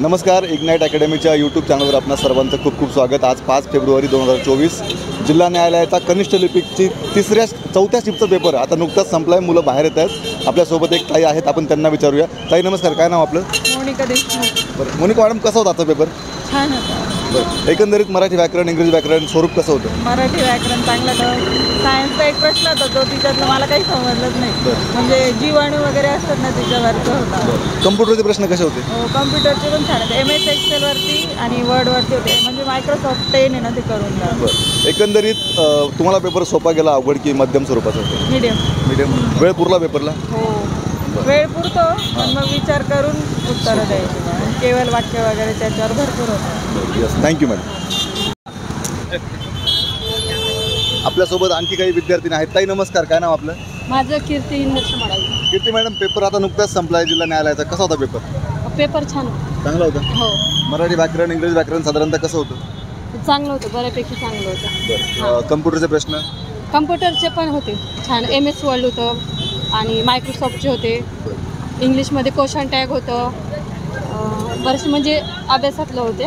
नमस्कार, ignite अकॅडमीच्या YouTube चॅनलवर आपणा सर्वांचं खूप खूप स्वागत। आज 5 फेब्रुवारी 2024 जिल्हा न्यायालयाचा कनिष्ठ लिपिकची चौथ्या शिफ्टचा पेपर आता नुकताच संपला आहे। मुलं बाहेर येत आहेत। आपल्यासोबत एक ताई आहेत, आपण त्यांना विचारूया। ताई नमस्कार, काय नाव आपलं? मोनिका देशमुख। बरं मोनिका मॅडम, कसा होता आजचा पेपर? छान होता। बरं, एकंदरीत मराठी व्याकरण इंग्रजी व्याकरण स्वरूप कसं होतं? मराठी व्याकरण चांगलं होतं। सायन्सचा एक प्रश्न होता तो तिच्यातलं मला काही समजलंच नाही, म्हणजे जीवाणू वगैरे असतात ना तिच्यावरचा होता। कम्प्युटरचे प्रश्न कसे होते? हो, कम्प्युटरचे पण छान होते। MS एक्सेलवरती आणि वर्डवरती होते, म्हणजे मायक्रोसॉफ्ट 10 आहे ना ते करून द्या। बरं, एकंदरीत तुम्हाला पेपर सोपा गेला, अवघड की मध्यम स्वरूपाचा होता? मीडियम। वेळ पुरला पेपरला? हो, वेळ पुरतो, पण मग विचार करून उत्तरं द्यायची। केवळ वाक्य वगैरे त्याच्यावर भरपूर होतं। Yes, thank you madam. आपल्यासोबत आणखी काही विद्यार्थी आहेत। ताई नमस्कार, काय नाव आपलं? माझं कीर्ती इंद्रश मडावी। कीर्ती मॅडम, पेपर आता नुकताच संपला आहे जिल्हा न्यायालयाचा, कसा होता पेपर? पेपर छान चांगला होता? हो, मराठी व्याकरण इंग्रजी व्याकरण साधारणतः कसं होतं? चांगलं होतं, बऱ्यापैकी चांगलं होतं। बरं, कम्प्युटरचे प्रश्न? कम्प्युटरचे पण होते छान। MS वर्ड होतं आणि मायक्रोसॉफ्टचे होते। इंग्लिशमध्ये क्वेश्चन टॅग होतं, बरेचसे म्हणजे अभ्यासातलं होते।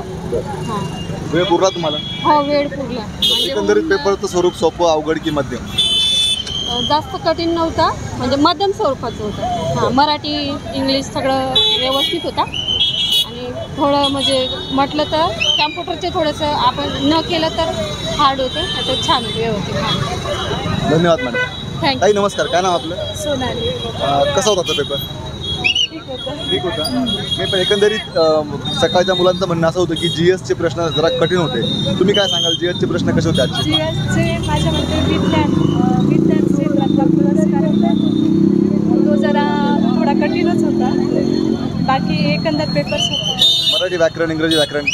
हां, वेळ पुरला तुम्हाला? हो, वेळ पुरला। म्हणजे एकंदरीत पेपरचं स्वरूप सोपं अवघड की मध्यम? जास्त कठीण नव्हता, म्हणजे मध्यम स्वरूपाचं होतं। हां, मराठी इंग्लिश सगळं व्यवस्थित होता। आणि थोडं म्हणजे म्हटलं तर कॅम्प्युटरचे थोडंसं आपण न केलं तर हार्ड होते, तर छान होते, व्यवस्थित। हां, धन्यवाद मॅडम। थँक्यू। ताई नमस्कार, काय नाव आपलं? सोनाली। कसा होता तो पेपर? ठीक होता। नाही, पण एकंदरीत सकाळच्या मुलांचं म्हणणं असं होतं की GSचे प्रश्न जरा कठीण होते। तुम्ही काय सांगाल, GSचे प्रश्न कसे होते आजचे? GSचे माझ्या मते विज्ञान क्षेत्रातला पुरस्कार होता, तो जरा थोडा कठीणच होता। बाकी एकंदर पेपर होता। मराठी व्याकरण इंग्रजी व्याकरण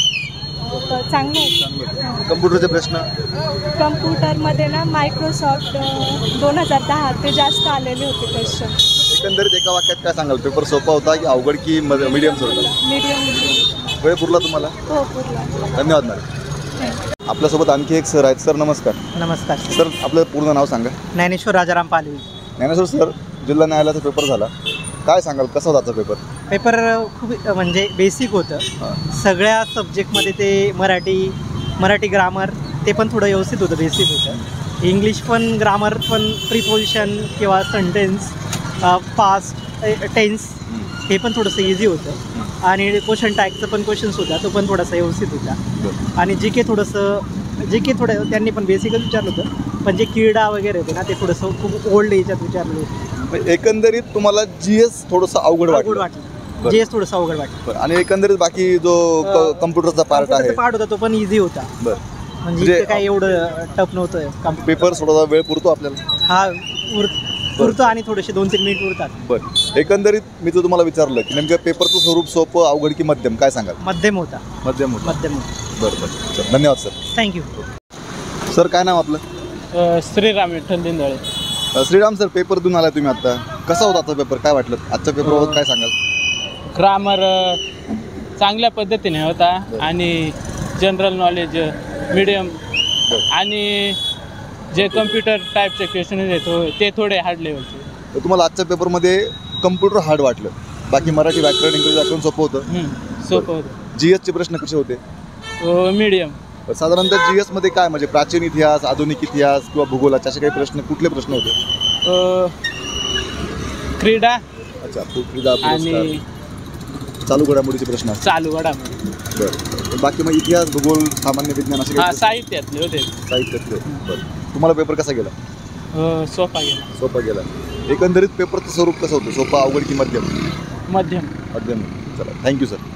चांगलं होतं। कम्प्युटरचे प्रश्न? कम्प्युटरमध्ये ना मायक्रोसॉफ्ट 2010 ते जास्त आलेले होते क्वेश्चन। एकंदरीत एका वाक्यात काय सांगाल, पेपर सोपा होता की अवघड की मीडियम होता? मीडियम। वेळ पुरला तुम्हाला? हो, पुरला। धन्यवाद मॅडम। आपल्यासोबत आणखी एक सर आहेत। सर नमस्कार। नमस्कार सर, आपलं पूर्ण नाव सांगा? ज्ञानेश्वर राजाराम पालवी। ज्ञानेश्वर सर, जिल्हा न्यायालयाचा पेपर झाला, काय सांगाल कसा होता आजचा पेपर? पेपर खूप म्हणजे बेसिक होतं। सगळ्या सब्जेक्टमध्ये ते मराठी ग्रामर ते पण थोडं व्यवस्थित होतं, बेसिक होतं। इंग्लिश पण ग्रामर पण प्रिपोजिशन किंवा सेंटेन्स पास्ट टेन्स हे पण थोडंसं इझी होतं। आणि क्वेश्चन टॅगचं पण क्वेश्चन्स होता, तो पण थोडासा व्यवस्थित होता। आणि जी के थोडं त्यांनी पण बेसिकच विचारलं होतं, पण जे क्रीडा वगैरे होते ना ते थोडंसं खूप ओल्ड याच्यात विचारलं होतं। एकंदरीत तुम्हाला GS थोडंसं अवघड वाटलं? GS थोडंसं अवघड वाटलं। आणि एकंदरीत बाकी जो कम्प्युटरचा पार्ट होता तो पण इझी होता। म्हणजे काय एवढं टफ नव्हतं। पेपर थोडासा वेळ पुरतो आपल्याला? हा, पुरतो आणि थोडेसे 2-3 मिनिट उरतात। बरं, एकंदरीत मी तर तुम्हाला विचारलं की नेमकं पेपरचं स्वरूप सोपं अवघड की मध्यम, काय सांगाल? मध्यम होता। मध्यम होता। बरं, चल, धन्यवाद सर। थँक्यू। सर, काय नाव आपलं? श्रीराम विठ्ठल दिंदळे। श्रीराम सर, पेपर देऊन आलाय तुम्ही आता, कसा होता आजचा पेपर, काय वाटलं आजच्या पेपरबाबत, काय सांगाल? ग्रामर चांगल्या पद्धतीने होता आणि जनरल नॉलेज मीडियम, आणि जे कम्प्युटर टाईपचे क्वेश्चन येतो ते थोडे हार्ड लेवलचे। तुम्हाला आजच्या पेपरमध्ये कम्प्युटर हार्ड वाटलं, बाकी मराठी व्याकरण इंग्रजी व्याकरण सोपं होतं? सोपं होतं। GSचे प्रश्न कसे होते? मीडियम। साधारणतः GS मध्ये काय म्हणजे प्राचीन इतिहास, आधुनिक इतिहास किंवा भूगोलाचे असे काही प्रश्न, कुठले प्रश्न होते? क्रीडा, अच्छा, क्रीडा आणि चालू घडामोडीचे प्रश्न? चालू घडामोडी। बरं, बाकी मग इतिहास भूगोल सामान्य विज्ञान असे काही? साहित्यातले होते। साहित्यातले। बरं, तुम्हाला पेपर कसा गेला? सोपा गेला। एकंदरीत पेपरचं स्वरूप कसं होतं, सोपा अवघड की मध्यम? मध्यम। चला, थँक्यू सर।